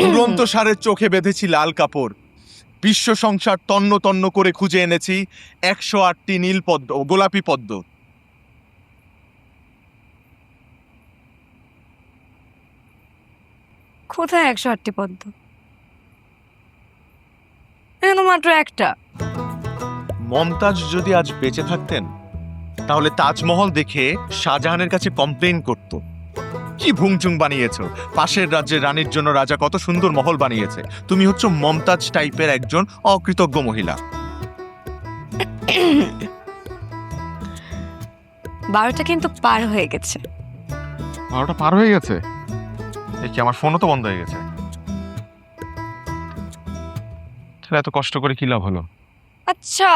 উড়ন্ত ষাঁড়ের চোখে বেঁধেছি লাল কাপড়, বিশ্ব সংসার তন্ন তন্ন করে খুঁজে এনেছি 108টি নীল পদ্ম, গোলাপি পদ্ম। কোথায় 108টি পদ্ম? এখানে মাত্র একটা। মমতাজ যদি আজ বেঁচে থাকতেন তাহলে তাজমহল দেখে শাহজাহানের কাছে কমপ্লেইন করত, কি ভুংচুং বানিয়েছো, পাশের রাজ্যের রানীর জন্য রাজা কত সুন্দর মহল বানিয়েছে, তুমি হচ্ছে মমতাজ টাইপের একজন অকৃতজ্ঞ মহিলা। 12টা কিন্তু পার হয়ে গেছে। 12টা পার হয়ে গেছে? এই কি, আমার ফোনও তো বন্ধ হয়ে গেছে। এত কষ্ট করে কি লাভ হলো? আচ্ছা,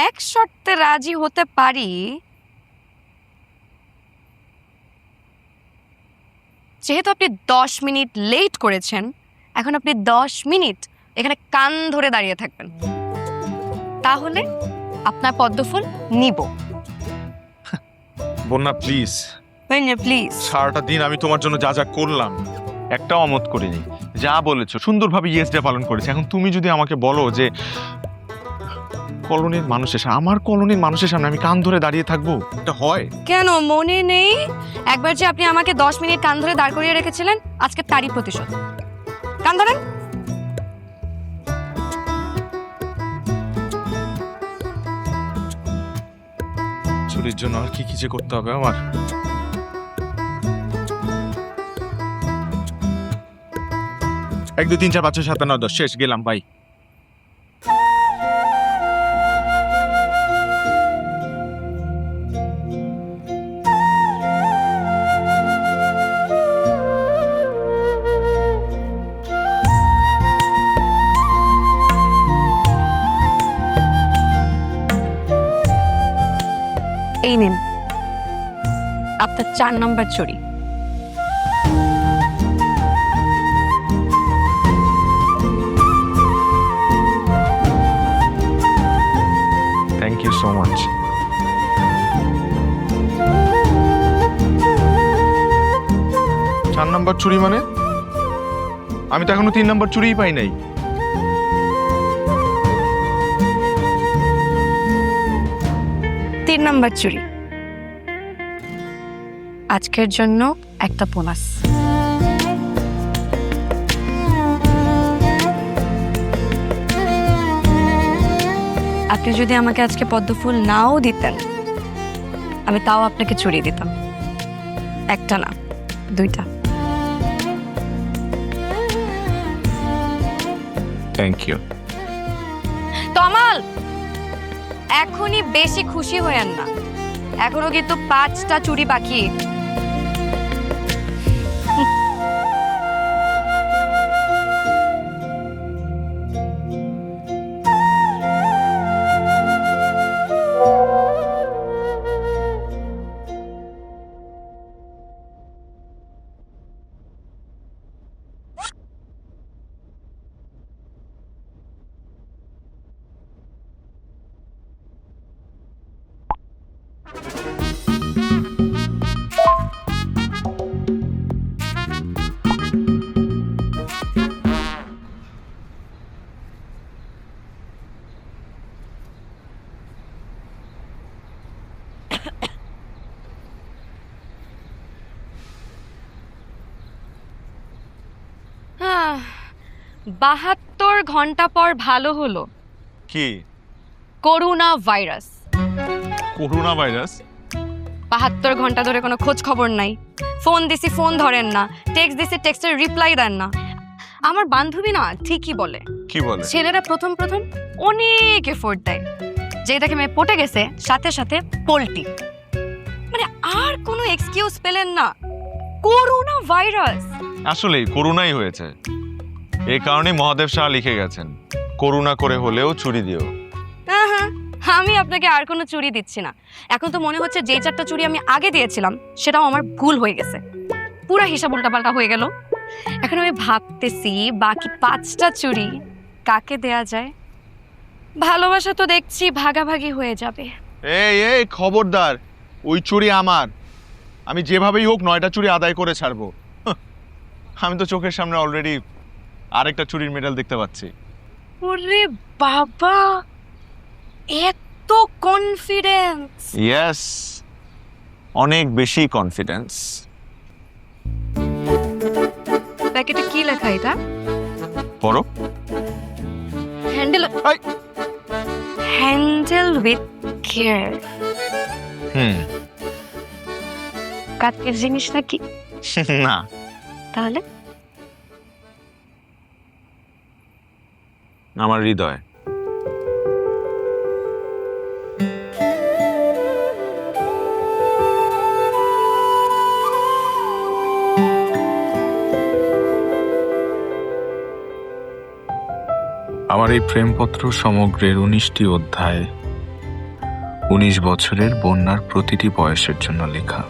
এক শর্তে রাজি হতে পারি, যেহেতু আপনি 10 মিনিট লেট করেছেন, এখন আপনি 10 মিনিট এখানে কান ধরে দাঁড়িয়ে থাকবেন, তাহলে আপনার পদ্মফুল নিব। বন্যা প্লিজ, প্লিজ। সারাটা দিন আমি তোমার জন্য যা যা করলাম একটাও অমত করিনি, যা বলেছো সুন্দরভাবে ইয়েস ডে পালন করেছি। এখন তুমি যদি আমাকে বলো যে কলোনির মানুষের সামনে, আমার কলোনির মানুষের সামনে আমি কান ধরে দাঁড়িয়ে থাকবো, এটা হয়? কেন মনে নেই একবার যে আপনি আমাকে 10 মিনিট কান ধরে দাঁড় করিয়ে রেখেছিলেন? আজকে তারই প্রতিশোধ। কান ধরেন। চুরির জন্য আর কি কি যে করতে হবে আমার। এক, দুই, তিন, চার, পাঁচ, ছয়, সাত, আট, নয়, 10, শেষ, গেলাম, বাই। এই নিন আপনার 4 নম্বর চুরি। Thank you so much. চার নাম্বার চুরি মানে? আমি তো এখনো 3 নাম্বার চুরিই পাই নাই। তিন নম্বর চুরি, আজকের জন্য একটা বোনাস। আপনি যদি আমাকে আজকে পদ্মফুল নাও দিতেন, আমি তাও আপনাকে চুরি দিতাম, একটা না 2টা। Thank you. তমাল, এখনই বেশি খুশি হয়েন না, এখনো কিন্তু 5টা চুরি বাকি। হ্যাঁ, 72 ঘন্টা পর ভালো হলো। কি? Corona virus. Corona virus? 72 ঘন্টা ধরে কোনো খোঁজ খবর নাই, ফোন দিছি ফোন ধরেন না, টেক্সট দিছি টেক্সটের রিপ্লাই দেন না। আমার বান্ধবী না ঠিকই বলে, কি বলে? ছেলেরা প্রথম প্রথম অনেক এফোর্ট দেয়, যে দেখে মেয়ে পটে গেছে সাথে সাথে পোল্টি। মানে আর কোনো এক্সকিউজ পেলেন না, করোনা ভাইরাস। আসলেই করোনাই হয়েছে, এই কারণে মহাদেব শাহ লিখে গেছেন, করুণা করে হলেও চুরি দিও। আমি আপনাকে আর কোনো চুরি দিচ্ছি না, এখন তো মনে হচ্ছে যে 4টা চুরি আমি আগে দিয়েছিলাম সেটাও আমার ভুল হয়ে গেছে, পুরা হিসাব উল্টাপাল্টা হয়ে গেল। এখন আমি ভাবতেছি বাকি 5টা চুরি কাকে দেয়া যায়। ভালোবাসা তো দেখছি ভাগাভাগি হয়ে যাবে। এই এই খবরদার, ওই চুরি আমার, আমি যেভাবেই হোক 9টা চুড়ি আদায় করে ছাড়বো। হাহ, আমি তো চোখের সামনে অলরেডি আরেকটা চুরির মেডেল দেখতে পাচ্ছি। ওরে বাবা, এত কনফিডেন্স! ইয়েস, অনেক বেশি কনফিডেন্স। প্যাকেটে কি লেখা এটা? পড়ো। হ্যান্ডেল এই! Handle with care. হুম। কাঠের জিনিস নাকি? না, তাহলে আমার হৃদয়। আমার এই প্রেমপত্র সমগ্রের 19টি অধ্যায় 19 বছরের বন্যার প্রতিটি বয়সের জন্য লেখা।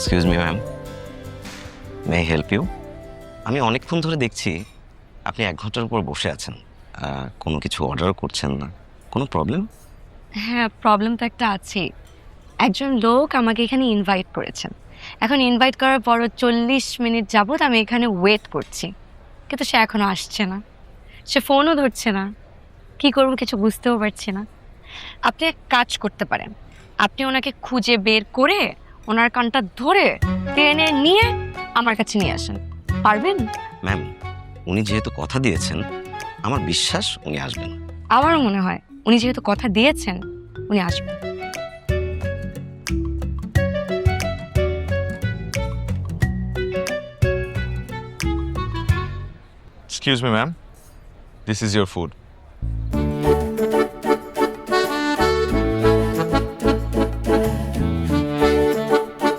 Excuse me ma'am, may I help you? আমি অনেকক্ষণ ধরে দেখছি আপনি 1 ঘন্টার উপর বসে আছেন, কোনো কিছু অর্ডার করছেন না। কোনো প্রবলেম? হ্যাঁ, প্রবলেম তো একটা আছে। একজন লোক আমাকে এখানে ইনভাইট করেছেন। এখন ইনভাইট করার পরও 40 মিনিট যাবত আমি এখানে ওয়েট করছি, কিন্তু সে এখনো আসছে না। সে ফোনও ধরছে না। কি করবো কিছু বুঝতেও পারছি না। আপনি এক কাজ করতে পারেন, আপনি ওনাকে খুঁজে বের করে ওনার কানটা ধরে টেনে নিয়ে আমার কাছে নিয়ে আসেন। পারবেন? ম্যাম, উনি যেহেতু কথা দিয়েছেন, আমার বিশ্বাস উনি আসবেন। আমারও মনে হয় উনি যেহেতু কথা দিয়েছেন উনি আসবেন। Excuse me ma'am, this is your food.